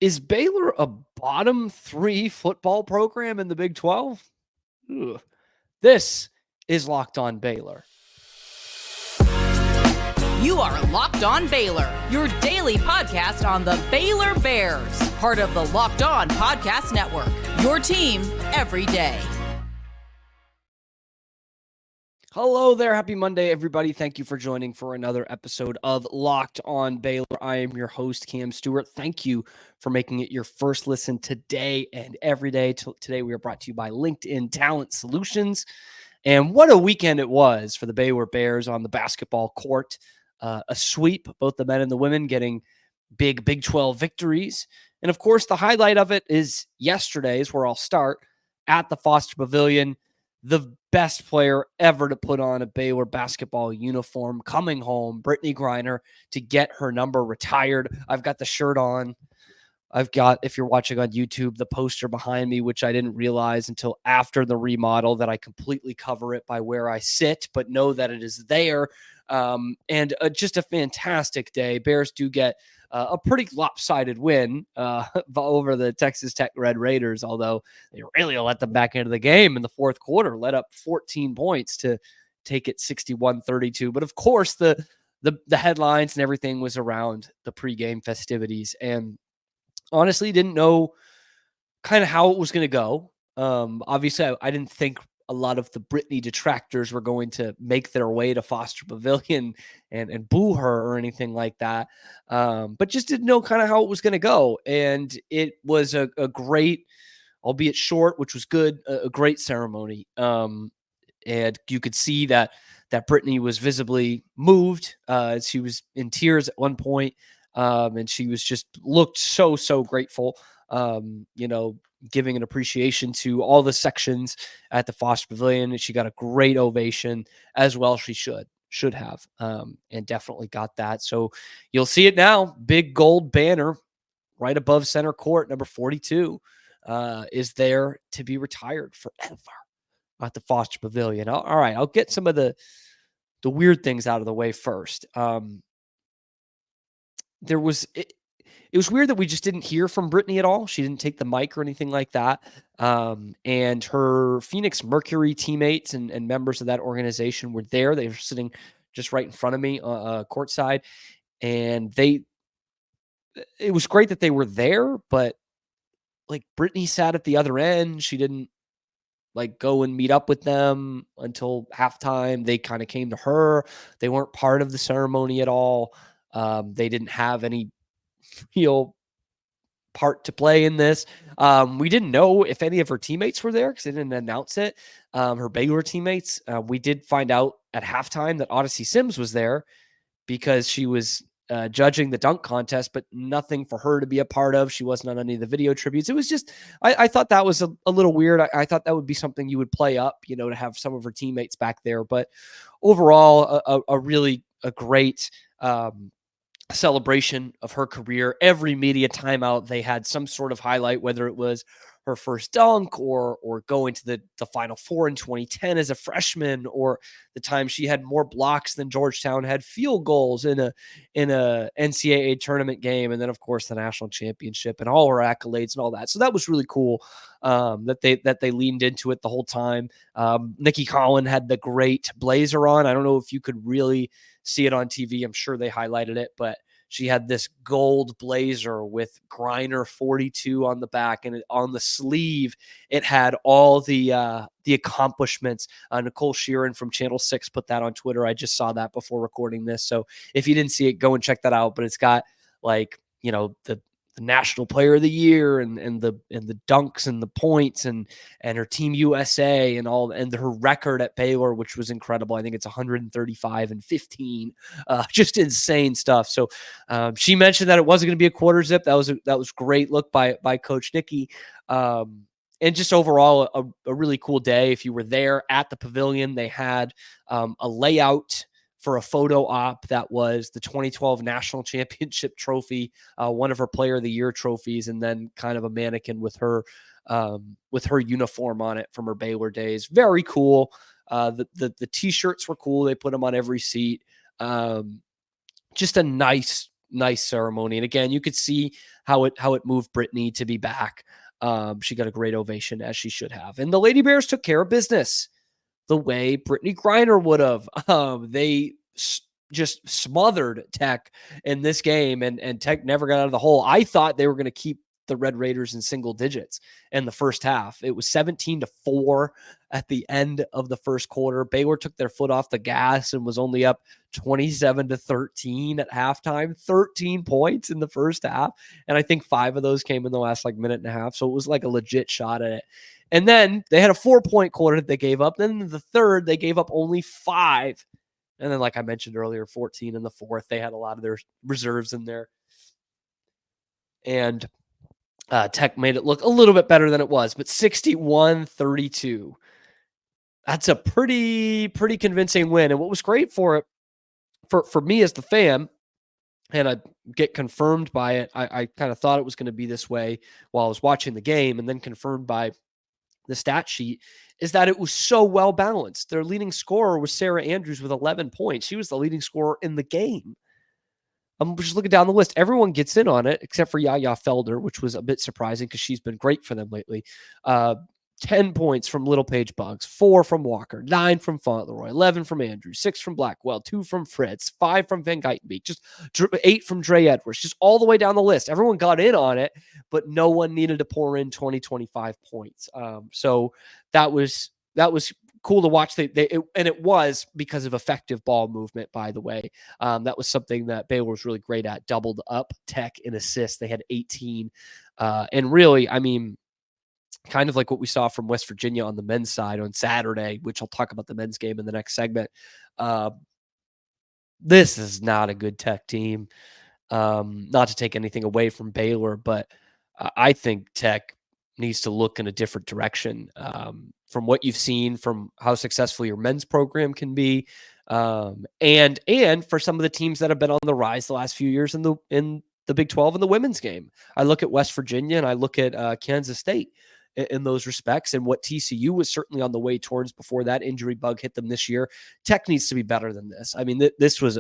Is Baylor a bottom 3 football program in the Big 12? Ugh. This is Locked On Baylor. You are Locked On Baylor, your daily podcast on the Baylor Bears, part of the Locked On Podcast Network, your team every day. Hello there. Happy Monday, everybody. Thank you for joining for another episode of Locked On Baylor. I am your host, Cam Stewart. Thank you for making it your first listen today and every day. Today, we are brought to you by LinkedIn Talent Solutions. And what a weekend it was for the Baylor Bears on the basketball court. A sweep, both the men and the women getting big Big 12 victories. And of course, the highlight of it is yesterday's, where I'll start, at the Foster Pavilion. The best player ever to put on a Baylor basketball uniform coming home, Brittney Griner, to get her number retired. I've got the shirt on. I've got, if you're watching on YouTube, the poster behind me, which I didn't realize until after the remodel that I completely cover it by where I sit, but know that it is there. And just a fantastic day. Bears do get a pretty lopsided win over the Texas Tech Red Raiders, although they really let them back into the game in the fourth quarter, let up 14 points to take it 61-32. But of course, the headlines and everything was around the pregame festivities, and honestly didn't know kind of how it was going to go. Obviously, I didn't think a lot of the Britney detractors were going to make their way to Foster Pavilion and boo her or anything like that. But just didn't know kind of how it was going to go. And it was a great, albeit short, which was good, a great ceremony. And you could see that Britney was visibly moved. She was in tears at one point. And she was just looked so grateful, giving an appreciation to all the sections at the Foster Pavilion. And she got a great ovation, as well she should have, and definitely got that. So you'll see it now. Big gold banner right above center court, number 42, is there to be retired forever at the Foster Pavilion. All right, I'll get some of the weird things out of the way first. It was weird that we just didn't hear from Britney at all. She didn't take the mic or anything like that. And her Phoenix Mercury teammates and members of that organization were there. They were sitting just right in front of me, courtside. And it was great that they were there, but like Britney sat at the other end. She didn't like go and meet up with them until halftime. They kind of came to her. They weren't part of the ceremony at all. They didn't have any real part to play in this. We didn't know if any of her teammates were there because they didn't announce it. Her Baylor teammates. We did find out at halftime that Odyssey Sims was there because she was judging the dunk contest, but nothing for her to be a part of. She wasn't on any of the video tributes. It was just, I thought that was a little weird. I thought that would be something you would play up, to have some of her teammates back there. But overall, a great celebration of her career. Every media timeout, they had some sort of highlight, whether it was her first dunk or going to the Final Four in 2010 as a freshman, or the time she had more blocks than Georgetown had field goals in a NCAA tournament game, and then of course the national championship and all her accolades and all that. So that was really cool that they leaned into it the whole time. Nikki Collin had the great blazer on. I don't know if you could really see it on TV. I'm sure they highlighted it, but she had this gold blazer with Griner 42 on the back, and on the sleeve, it had all the accomplishments. Nicole Sheeran from Channel 6 put that on Twitter. I just saw that before recording this. So if you didn't see it, go and check that out. But it's got the National Player of the Year and the dunks and the points and her Team USA and all, and her record at Baylor, which was incredible. I think it's 135-15, just insane stuff. So she mentioned that it wasn't going to be a quarter zip. That was great look by Coach Nikki. And just overall, a really cool day. If you were there at the pavilion, they had a layout for a photo op that was the 2012 National Championship trophy, one of her Player of the Year trophies, and then kind of a mannequin with her uniform on it from her Baylor days. Very cool. The T-shirts were cool. They put them on every seat. Just a nice nice ceremony. And again, you could see how it moved Brittney to be back. She got a great ovation, as she should have. And the Lady Bears took care of business the way Brittney Griner would have. They just smothered Tech in this game, and Tech never got out of the hole. I thought they were going to keep the Red Raiders in single digits in the first half. It was 17-4 at the end of the first quarter. Baylor took their foot off the gas and was only up 27-13 at halftime, 13 points in the first half. And I think 5 of those came in the last minute and a half. So it was like a legit shot at it. And then they had a 4-point quarter that they gave up. Then in the third, they gave up only 5. And then, like I mentioned earlier, 14 in the fourth. They had a lot of their reserves in there. And Tech made it look a little bit better than it was, but 61-32. That's a pretty convincing win. And what was great for it, for me as the fan, and I get confirmed by it, I kind of thought it was going to be this way while I was watching the game, and then confirmed by the stat sheet, is that it was so well balanced. Their leading scorer was Sarah Andrews with 11 points. She was the leading scorer in the game. I'm just looking down the list. Everyone gets in on it except for Yaya Felder, which was a bit surprising because she's been great for them lately. 10 points from Little Page Buggs, 4 from Walker, 9 from Fauntleroy, 11 from Andrews, 6 from Blackwell, 2 from Fritz, 5 from Van Geitenbeek, just 8 from Dre Edwards, just all the way down the list. Everyone got in on it, but no one needed to pour in 20-25 points. So that was cool to watch. And it was because of effective ball movement, by the way. That was something that Baylor was really great at, doubled up Tech in assists. They had 18. And really, I mean, kind of like what we saw from West Virginia on the men's side on Saturday, which I'll talk about the men's game in the next segment. This is not a good Tech team. Not to take anything away from Baylor, but I think Tech needs to look in a different direction from what you've seen, from how successful your men's program can be, and for some of the teams that have been on the rise the last few years in the Big 12 and the women's game. I look at West Virginia and I look at Kansas State in those respects, and what TCU was certainly on the way towards before that injury bug hit them this year. Tech needs to be better than this. I mean, this was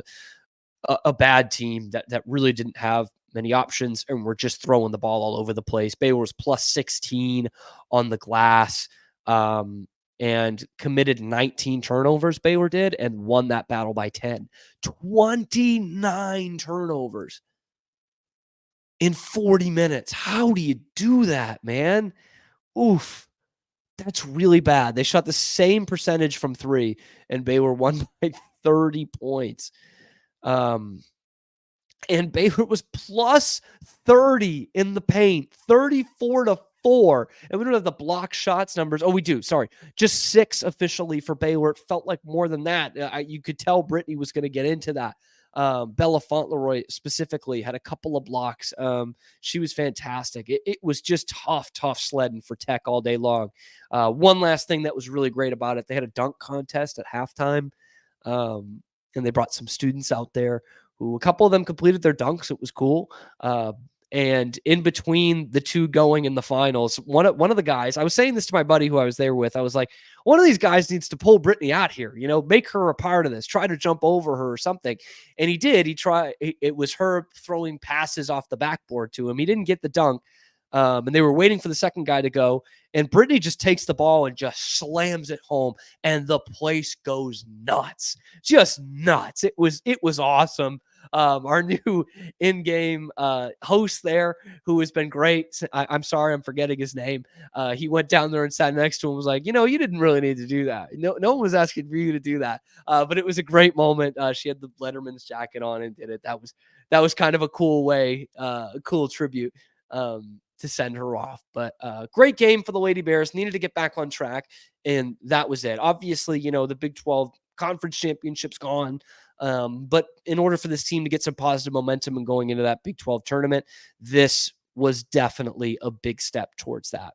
a bad team that really didn't have many options and were just throwing the ball all over the place. Baylor was plus 16 on the glass and committed 19 turnovers, Baylor did, and won that battle by 10. 29 turnovers in 40 minutes. How do you do that, man? Oof. That's really bad. They shot the same percentage from 3, and Baylor won by 30 points. And Baylor was plus 30 in the paint, 34-4. And we don't have the block shots numbers. Oh, we do. Sorry. Just 6 officially for Baylor. It felt like more than that. You could tell Brittney was going to get into that. Bella Fauntleroy specifically had a couple of blocks. She was fantastic. It was just tough sledding for Tech all day long. One last thing that was really great about it, they had a dunk contest at halftime. And they brought some students out there who, a couple of them completed their dunks. It was cool. And in between the two going in the finals, one of the guys, I was saying this to my buddy who I was there with, I was like, one of these guys needs to pull Brittney out here, make her a part of this, try to jump over her or something. And he did. It was her throwing passes off the backboard to him. He didn't get the dunk. And they were waiting for the second guy to go. And Brittney just takes the ball and just slams it home. And the place goes nuts. Just nuts. It was awesome. Our new in-game host there, who has been great. I'm sorry, I'm forgetting his name. He went down there and sat next to him and was like, you didn't really need to do that. No one was asking for you to do that. But it was a great moment. She had the Letterman's jacket on and did it. That was kind of a cool way, a cool tribute to send her off. But great game for the Lady Bears. Needed to get back on track, and that was it. Obviously, the Big 12 conference championship's gone. But in order for this team to get some positive momentum and going into that Big 12 tournament, this was definitely a big step towards that.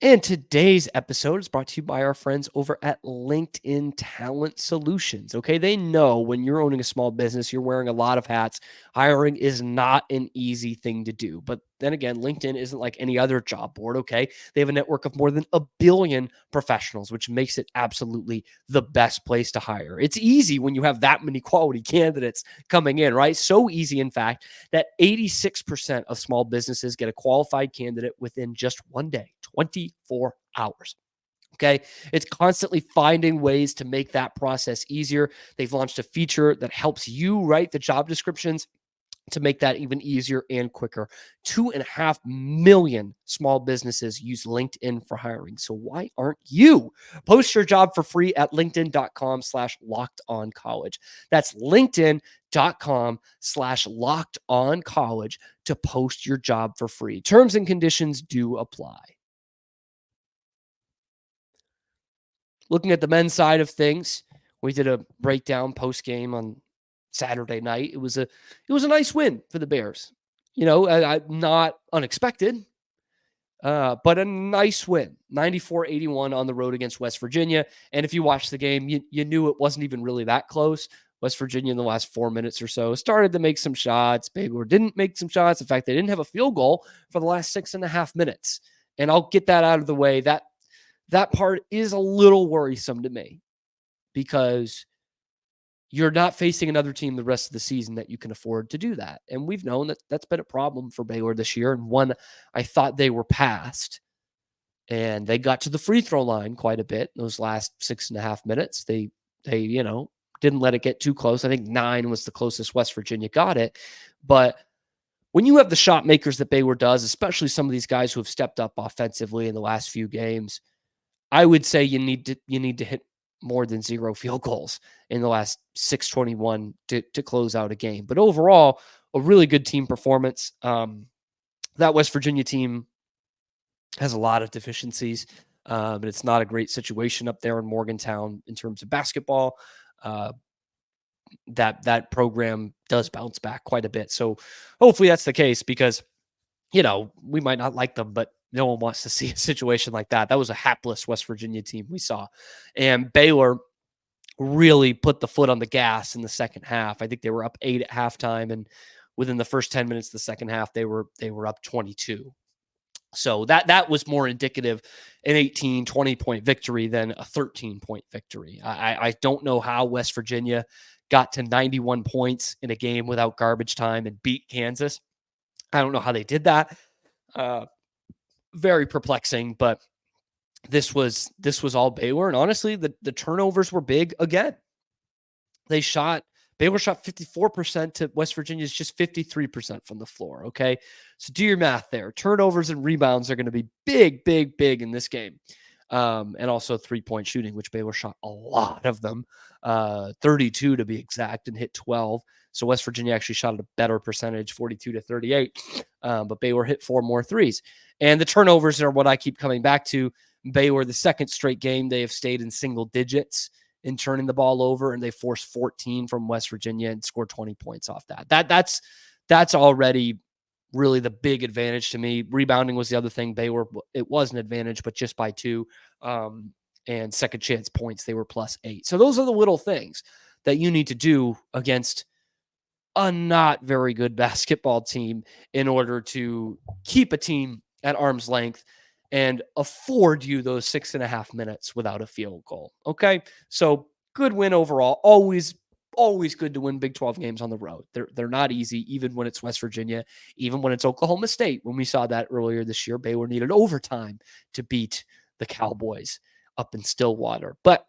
And today's episode is brought to you by our friends over at LinkedIn Talent Solutions. Okay, they know when you're owning a small business, you're wearing a lot of hats. Hiring is not an easy thing to do. But then again, LinkedIn isn't like any other job board. Okay, they have a network of more than 1 billion professionals, which makes it absolutely the best place to hire. It's easy when you have that many quality candidates coming in, right? So easy, in fact, that 86% of small businesses get a qualified candidate within just one day, 24 hours. Okay. It's constantly finding ways to make that process easier. They've launched a feature that helps you write the job descriptions to make that even easier and quicker. 2.5 million small businesses use LinkedIn for hiring. So why aren't you? Post your job for free at linkedin.com/lockedoncollege. That's linkedin.com/lockedoncollege to post your job for free. Terms and conditions do apply. Looking at the men's side of things, we did a breakdown post game on Saturday night. It was a nice win for the Bears. Not unexpected, but a nice win. 94-81 on the road against West Virginia. And if you watched the game, you knew it wasn't even really that close. West Virginia in the last 4 minutes or so started to make some shots. Baylor didn't make some shots. In fact, they didn't have a field goal for the last 6.5 minutes. And I'll get that out of the way. That part is a little worrisome to me because you're not facing another team the rest of the season that you can afford to do that. And we've known that that's been a problem for Baylor this year, and one I thought they were past. And they got to the free throw line quite a bit in those last 6.5 minutes. They didn't let it get too close. I think 9 was the closest West Virginia got it. But when you have the shot makers that Baylor does, especially some of these guys who have stepped up offensively in the last few games, I would say you need to hit more than 0 field goals in the last 6:21 to close out a game. But overall, a really good team performance. That West Virginia team has a lot of deficiencies, but it's not a great situation up there in Morgantown in terms of basketball. That program does bounce back quite a bit. So hopefully that's the case because, we might not like them, but no one wants to see a situation like that. That was a hapless West Virginia team we saw. And Baylor really put the foot on the gas in the second half. I think they were up 8 at halftime, and within the first 10 minutes of the second half, they were up 22. So that was more indicative an 18, 20-point victory than a 13-point victory. I don't know how West Virginia got to 91 points in a game without garbage time and beat Kansas. I don't know how they did that. Very perplexing, but this was all Baylor. And honestly, the turnovers were big again. Baylor shot 54% to West Virginia's just 53% from the floor. Okay. So do your math there. Turnovers and rebounds are going to be big, big, big in this game. And also 3-point shooting, which Baylor shot a lot of them, 32 to be exact, and hit 12. So West Virginia actually shot at a better percentage, 42-38. But Baylor hit 4 more threes. And the turnovers are what I keep coming back to. Baylor, the second straight game, they have stayed in single digits in turning the ball over, and they forced 14 from West Virginia and scored 20 points off that. That's already really the big advantage to me. Rebounding was the other thing. Baylor, it was an advantage, but just by 2. And second chance points, they were +8. So those are the little things that you need to do against a not very good basketball team in order to keep a team at arm's length and afford you those 6.5 minutes without a field goal. Okay. So good win overall. Always good to win Big 12 games on the road. They're not easy, even when it's West Virginia, even when it's Oklahoma State. When we saw that earlier this year, Baylor needed overtime to beat the Cowboys up in Stillwater. But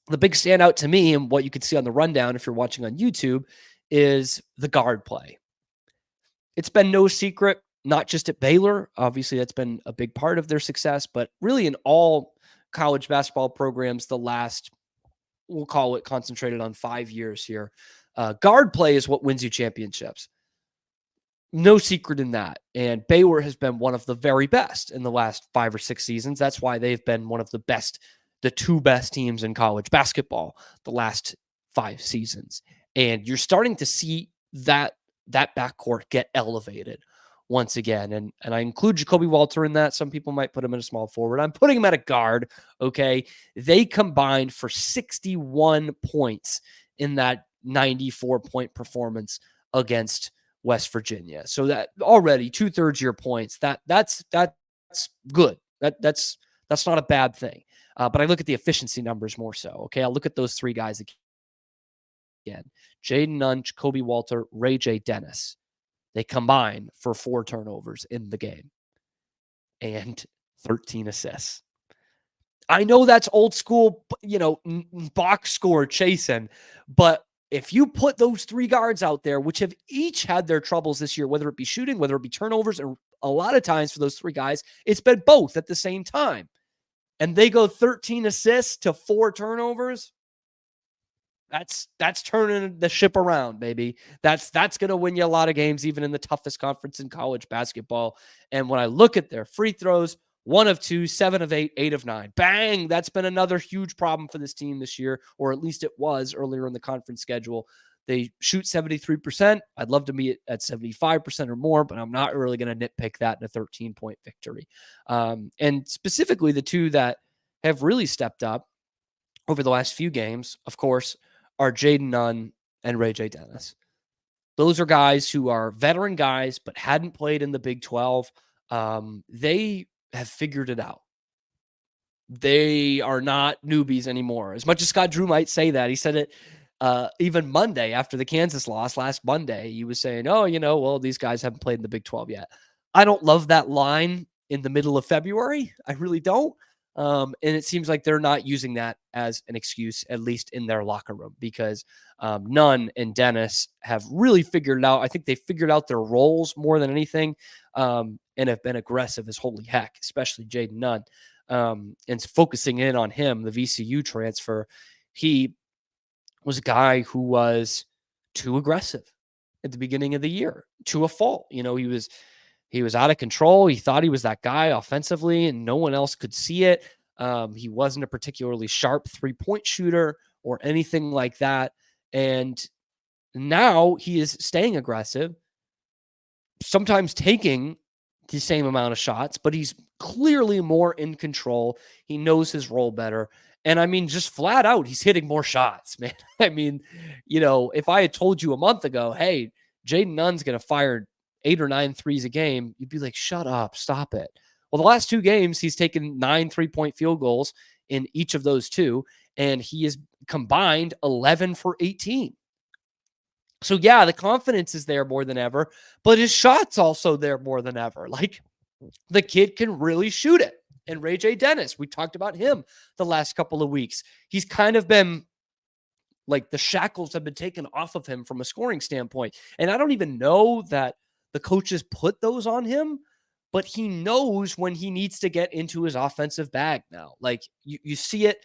the big standout to me, and what you can see on the rundown if you're watching on YouTube, is the guard play. It's been no secret, not just at Baylor. Obviously, that's been a big part of their success, but really in all college basketball programs the last, we'll call it concentrated on 5 years here. Guard play is what wins you championships. No secret in that. And Baylor has been one of the very best in the last 5 or 6 seasons. That's why they've been one of the best, the 2 best teams in college basketball the last 5 seasons. And you're starting to see that backcourt get elevated once again. And I include Jacoby Walter in that. Some people might put him in a small forward. I'm putting him at a guard. Okay. They combined for 61 points in that 94-point performance against West Virginia. So that already 2/3 of your points, that's good. That's not a bad thing. But I look at the efficiency numbers more so. Okay. I'll look at those three guys again. Jaden Nunn, Jacoby Walter, Ray J. Dennis. They combine for 4 turnovers in the game and 13 assists. I know that's old school, box score chasing, but if you put those 3 guards out there, which have each had their troubles this year, whether it be shooting, whether it be turnovers, and a lot of times for those 3 guys, it's been both at the same time. And they go 13 assists to 4 turnovers. That's turning the ship around, baby. That's going to win you a lot of games, even in the toughest conference in college basketball. And when I look at their free throws, 1 of 2, 7 of 8, 8 of 9. Bang! That's been another huge problem for this team this year, or at least it was earlier in the conference schedule. They shoot 73%. I'd love to be at 75% or more, but I'm not really going to nitpick that in a 13-point victory. And specifically, the 2 that have really stepped up over the last few games, of course, are Jaden Nunn and Ray J. Dennis. Those are guys who are veteran guys, but hadn't played in the Big 12. They have figured it out. They are not newbies anymore. As much as Scott Drew might say that, he said it even Monday after the Kansas loss last Monday. He was saying, well, these guys haven't played in the Big 12 yet. I don't love that line in the middle of February. I really don't. And it seems like they're not using that as an excuse, at least in their locker room, because Nunn and Dennis have really figured it out. I think they figured out their roles more than anything, and have been aggressive as holy heck, especially Jaden Nunn. And focusing in on him, the VCU transfer, he was a guy who was too aggressive at the beginning of the year, to a fault. He was out of control. He thought he was that guy offensively, and no one else could see it. He wasn't a particularly sharp 3-point shooter or anything like that. And now he is staying aggressive, sometimes taking the same amount of shots, but he's clearly more in control. He knows his role better. And I mean, just flat out, he's hitting more shots, man. I mean, if I had told you a month ago, hey, Jaden Nunn's going to fire 8 or 9 threes a game, you'd be like, shut up, stop it. Well, the last 2 games, he's taken 9 3-point field goals in each of those 2, and he has combined 11 for 18. So yeah, the confidence is there more than ever, but his shot's also there more than ever. Like, the kid can really shoot it. And Ray J. Dennis, we talked about him the last couple of weeks. He's kind of been like, the shackles have been taken off of him from a scoring standpoint. And I don't even know that the coaches put those on him, but he knows when he needs to get into his offensive bag now. Like, you see it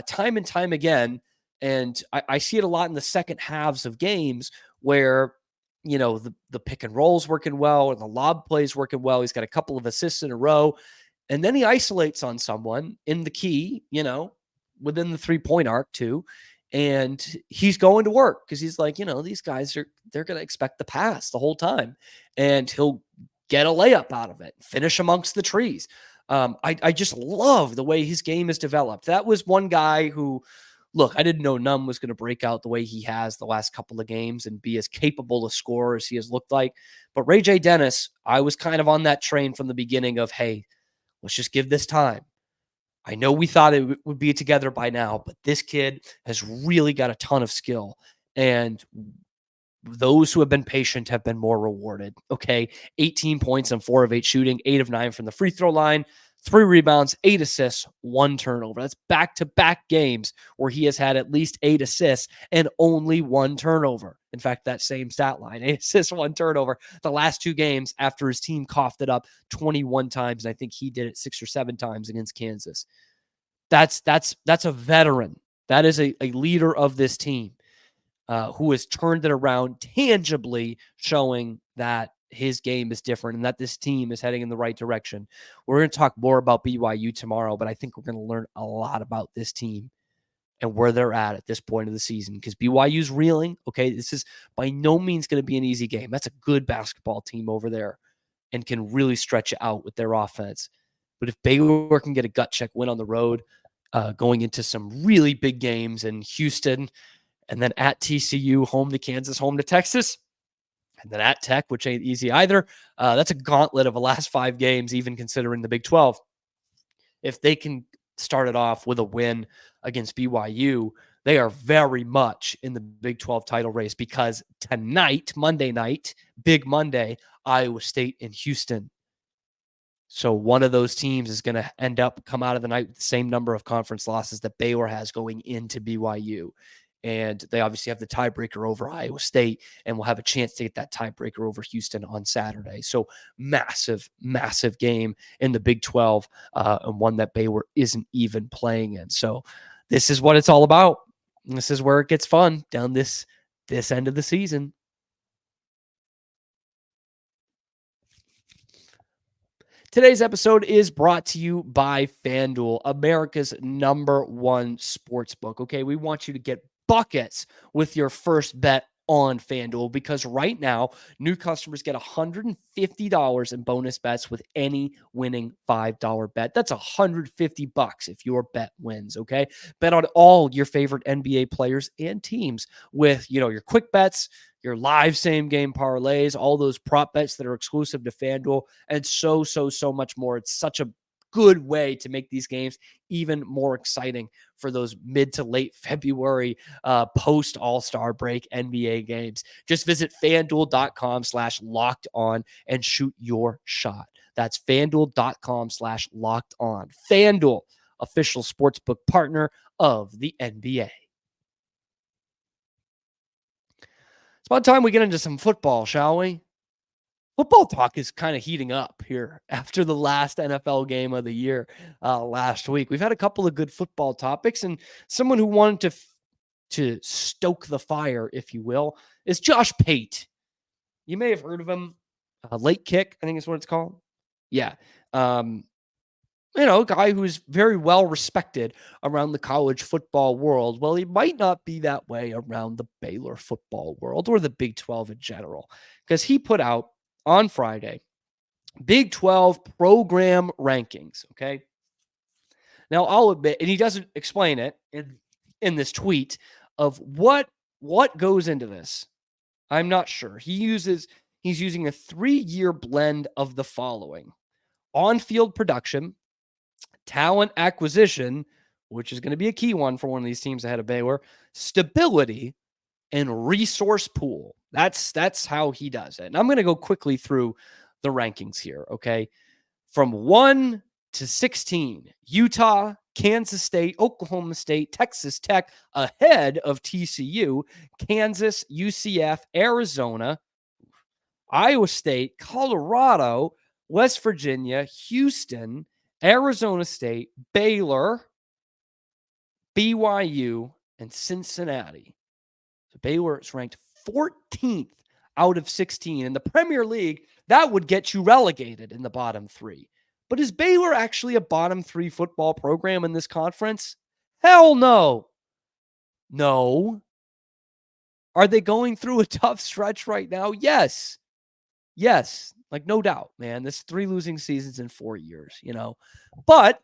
time and time again. And I see it a lot in the second halves of games where, the pick and roll's working well, or the lob play's working well. He's got a couple of assists in a row. And then he isolates on someone in the key, within the 3-point arc too. And he's going to work because he's like, these guys they're going to expect the pass the whole time. And he'll get a layup out of it, finish amongst the trees. I just love the way his game is developed. That was one guy who, look, I didn't know Nunn was going to break out the way he has the last couple of games and be as capable a scorer as he has looked like. But Ray J. Dennis, I was kind of on that train from the beginning of, hey, let's just give this time. I know we thought it would be together by now, but this kid has really got a ton of skill. And those who have been patient have been more rewarded. Okay. 18 points on 4 of 8 shooting, 8 of 9 from the free throw line, 3 rebounds, 8 assists, 1 turnover. That's back-to-back games where he has had at least 8 assists and only 1 turnover. In fact, that same stat line, 8 assists, 1 turnover. The last 2 games after his team coughed it up 21 times, and I think he did it 6 or 7 times against Kansas. That's a veteran. That is a leader of this team who has turned it around, tangibly showing that his game is different and that this team is heading in the right direction. We're going to talk more about BYU tomorrow, but I think we're going to learn a lot about this team and where they're at this point of the season, because BYU's reeling. Okay, this is by no means going to be an easy game. That's a good basketball team over there. and can really stretch it out with their offense. But if Baylor can get a gut check win on the road, going into some really big games in Houston, and then at TCU, home to Kansas, home to Texas, and then at Tech, which ain't easy either. That's a gauntlet of the last 5 games, even considering the Big 12. If they can start it off with a win against BYU, they are very much in the Big 12 title race, because tonight, Monday night, Big Monday, Iowa State in Houston. So one of those teams is going to come out of the night with the same number of conference losses that Baylor has going into BYU. And they obviously have the tiebreaker over Iowa State, and will have a chance to get that tiebreaker over Houston on Saturday. So massive, massive game in the Big 12, and one that Baylor isn't even playing in. So this is what it's all about. This is where it gets fun down this end of the season. Today's episode is brought to you by FanDuel, America's #1 sportsbook. Okay, we want you to get buckets with your first bet on FanDuel, because right now, new customers get $150 in bonus bets with any winning $5 bet. That's $150 if your bet wins, okay? Bet on all your favorite NBA players and teams with, your quick bets, your live same game parlays, all those prop bets that are exclusive to FanDuel, and so much more. It's such a good way to make these games even more exciting for those mid to late February post All-Star break NBA games. Just visit FanDuel.com/lockedon and shoot your shot. That's FanDuel.com/lockedon. FanDuel, official sportsbook partner of the NBA. It's about time we get into some football, shall we? Football talk is kind of heating up here after the last NFL game of the year last week. We've had a couple of good football topics, and someone who wanted to stoke the fire, if you will, is Josh Pate. You may have heard of him. Late Kick, I think is what it's called. Yeah. A guy who's very well respected around the college football world. Well, he might not be that way around the Baylor football world or the Big 12 in general, because he put out on Friday Big 12 program rankings. Okay. Now, I'll admit, and he doesn't explain it in this tweet of what goes into this. I'm not sure. He's using a 3-year blend of the following: on-field production, talent acquisition, which is going to be a key one for one of these teams ahead of Baylor, stability, and resource pool. That's how he does it. And I'm going to go quickly through the rankings here, okay? From 1 to 16, Utah, Kansas State, Oklahoma State, Texas Tech ahead of TCU, Kansas, UCF, Arizona, Iowa State, Colorado, West Virginia, Houston, Arizona State, Baylor, BYU, and Cincinnati. So Baylor is ranked 14th out of 16. In the Premier League, that would get you relegated in the bottom 3. But is Baylor actually a bottom 3 football program in this conference? Hell no. No. Are they going through a tough stretch right now? Yes. Yes. Like, no doubt, man. This 3 losing seasons in 4 years, But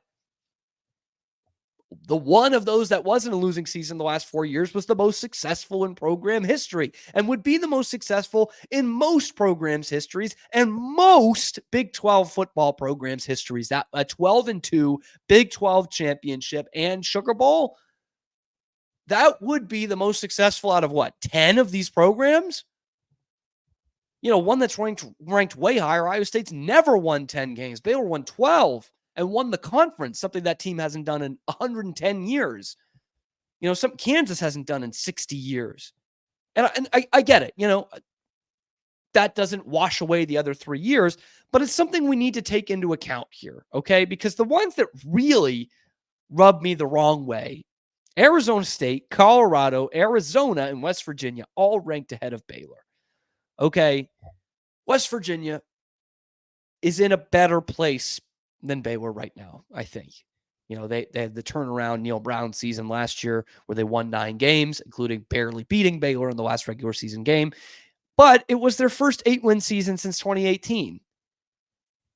the one of those that wasn't a losing season the last 4 years was the most successful in program history, and would be the most successful in most programs' histories and most Big 12 football programs' histories. That a 12-2 Big 12 championship and Sugar Bowl, that would be the most successful out of 10 of these programs? One that's ranked way higher. Iowa State's never won 10 games. Baylor won 12 and won the conference, something that team hasn't done in 110 years. Kansas hasn't done in 60 years. And I get it. That doesn't wash away the other 3 years, but it's something we need to take into account here, okay? Because the ones that really rub me the wrong way, Arizona State, Colorado, Arizona, and West Virginia, all ranked ahead of Baylor. Okay, West Virginia is in a better place than Baylor right now, I think. They had the turnaround Neil Brown season last year where they won 9 games, including barely beating Baylor in the last regular season game. But it was their first 8-win season since 2018.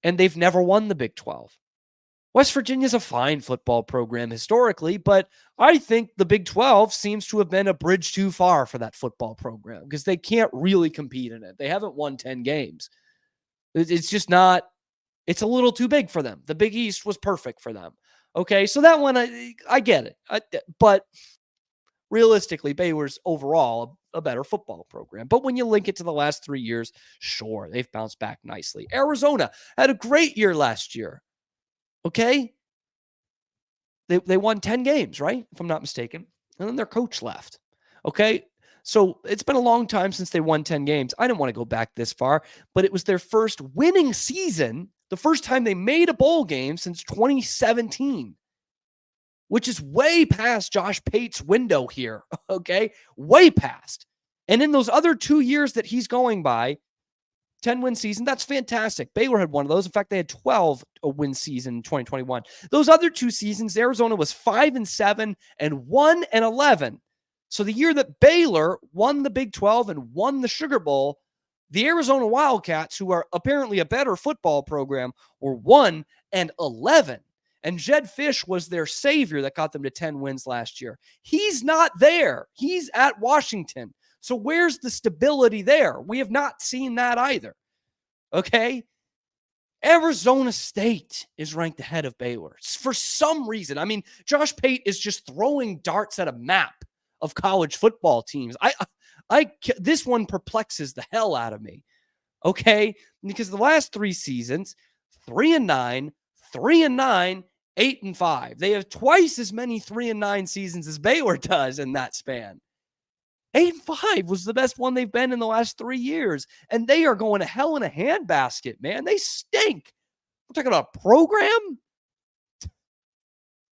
and they've never won the Big 12. West Virginia's a fine football program historically, but I think the Big 12 seems to have been a bridge too far for that football program because they can't really compete in it. They haven't won 10 games. It's just not, it's a little too big for them. The Big East was perfect for them. Okay, so that one, I get it. But realistically, Baylor's overall a better football program. But when you link it to the last 3 years, sure, they've bounced back nicely. Arizona had a great year last year. Okay? They won 10 games, right? If I'm not mistaken. And then their coach left. Okay? So it's been a long time since they won 10 games. I didn't want to go back this far, but it was their first winning season, the first time they made a bowl game since 2017, which is way past Josh Pate's window here. Okay? Way past. And in those other 2 years that he's going by, 10-win season, that's fantastic. Baylor had one of those. In fact, they had 12-win season in 2021. Those other 2 seasons, Arizona was 5-7 and 1-11. So the year that Baylor won the Big 12 and won the Sugar Bowl, the Arizona Wildcats, who are apparently a better football program, were 1-11. And Jedd Fisch was their savior that got them to 10 wins last year. He's not there. He's at Washington. So where's the stability there? We have not seen that either. Okay? Arizona State is ranked ahead of Baylor for some reason. I mean, Josh Pate is just throwing darts at a map of college football teams. This one perplexes the hell out of me. Okay? Because the last 3 seasons, 3-9, 3-9, 8-5. They have twice as many 3-9 seasons as Baylor does in that span. 8-5 was the best one they've been in the last 3 years. And they are going to hell in a handbasket, man. They stink. We're talking about a program.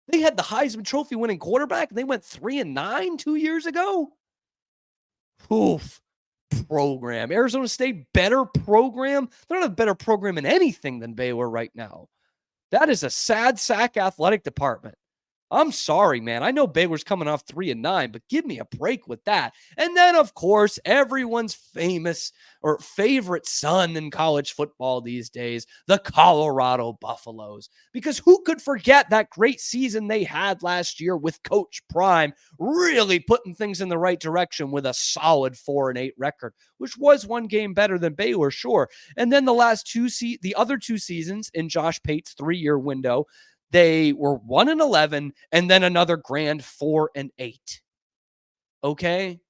They had the Heisman Trophy winning quarterback, and they went 3-9 2 years ago. Oof. Program. Arizona State, better program. They're not a better program in anything than Baylor right now. That is a sad sack athletic department. I'm sorry, man. I know Baylor's coming off 3-9, but give me a break with that. And then, of course, everyone's famous or favorite son in college football these days, the Colorado Buffaloes. Because who could forget that great season they had last year with Coach Prime really putting things in the right direction with a solid 4-8 record, which was one game better than Baylor, sure. And then the other 2 seasons in Josh Pate's 3-year window, they were 1-11 and then another grand 4-8. Okay?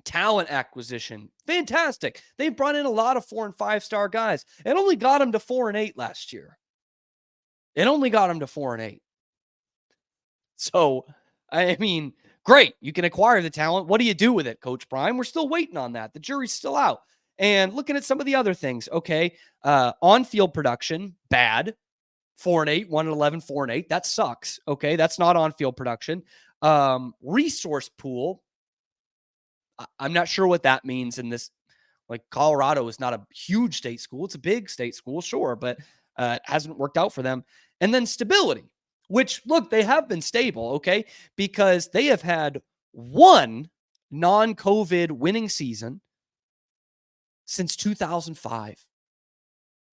Talent acquisition. Fantastic. They brought in a lot of 4- and 5-star guys. It only got them to 4-8 last year. It only got them to 4-8. So, I mean, great. You can acquire the talent. What do you do with it, Coach Prime? We're still waiting on that. The jury's still out. And looking at some of the other things. Okay. On-field production, bad. 4-8, 1-11, 4-8. That sucks. Okay. That's not on-field production. Resource pool. I'm not sure what that means in this. Like, Colorado is not a huge state school. It's a big state school, sure, but it hasn't worked out for them. And then stability, which, look, they have been stable, okay, because they have had one non-COVID winning season since 2005.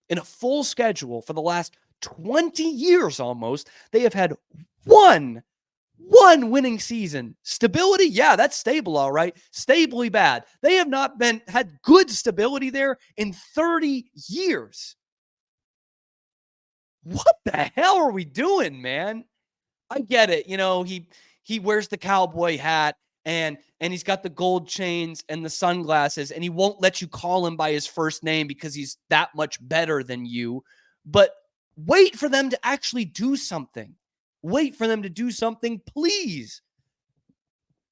In a full schedule for the last 20 years almost, they have had one winning season. Stability, yeah, that's stable, all right. Stably bad. They have not had good stability there in 30 years. What the hell are we doing, man? I get it. You know, he wears the cowboy hat and he's got the gold chains and the sunglasses, and he won't let you call him by his first name because he's that much better than you. But wait for them to actually do something. Wait for them to do something, please.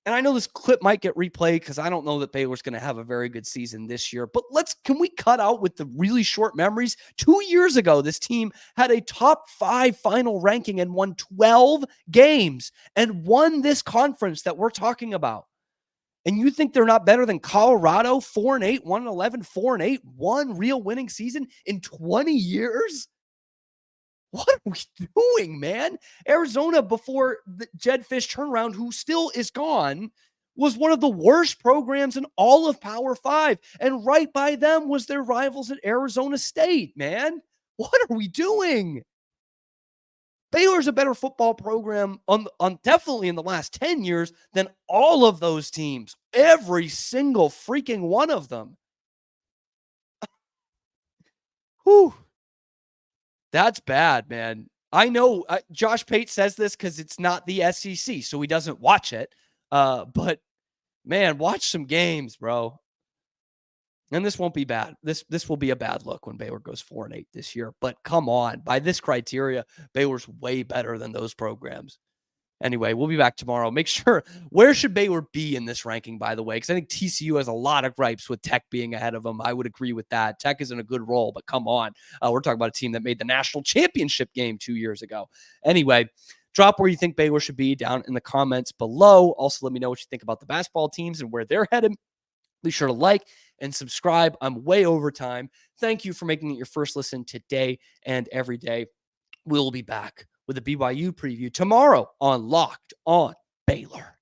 And I know this clip might get replayed because I don't know that Baylor's going to have a very good season this year. But can we cut out with the really short memories? 2 years ago, this team had a top 5 final ranking and won 12 games and won this conference that we're talking about. And you think they're not better than Colorado? 4-8, 1-11, 4-8, one real winning season in 20 years? What are we doing, man? Arizona, before the Jedd Fisch turnaround, who still is gone, was one of the worst programs in all of Power 5. And right by them was their rivals at Arizona State, man. What are we doing? Baylor's a better football program on definitely in the last 10 years than all of those teams. Every single freaking one of them. Whew. That's bad, man. I know Josh Pate says this because it's not the SEC, so he doesn't watch it. But man, watch some games, bro. And this won't be bad. This will be a bad look when Baylor goes 4-8 this year. But come on, by this criteria, Baylor's way better than those programs. Anyway, we'll be back tomorrow. Make sure, where should Baylor be in this ranking, by the way? Because I think TCU has a lot of gripes with Tech being ahead of them. I would agree with that. Tech is in a good role, but come on. We're talking about a team that made the national championship game 2 years ago. Anyway, drop where you think Baylor should be down in the comments below. Also, let me know what you think about the basketball teams and where they're headed. Be sure to like and subscribe. I'm way over time. Thank you for making it your first listen today and every day. We'll be back with a BYU preview tomorrow on Locked On Baylor.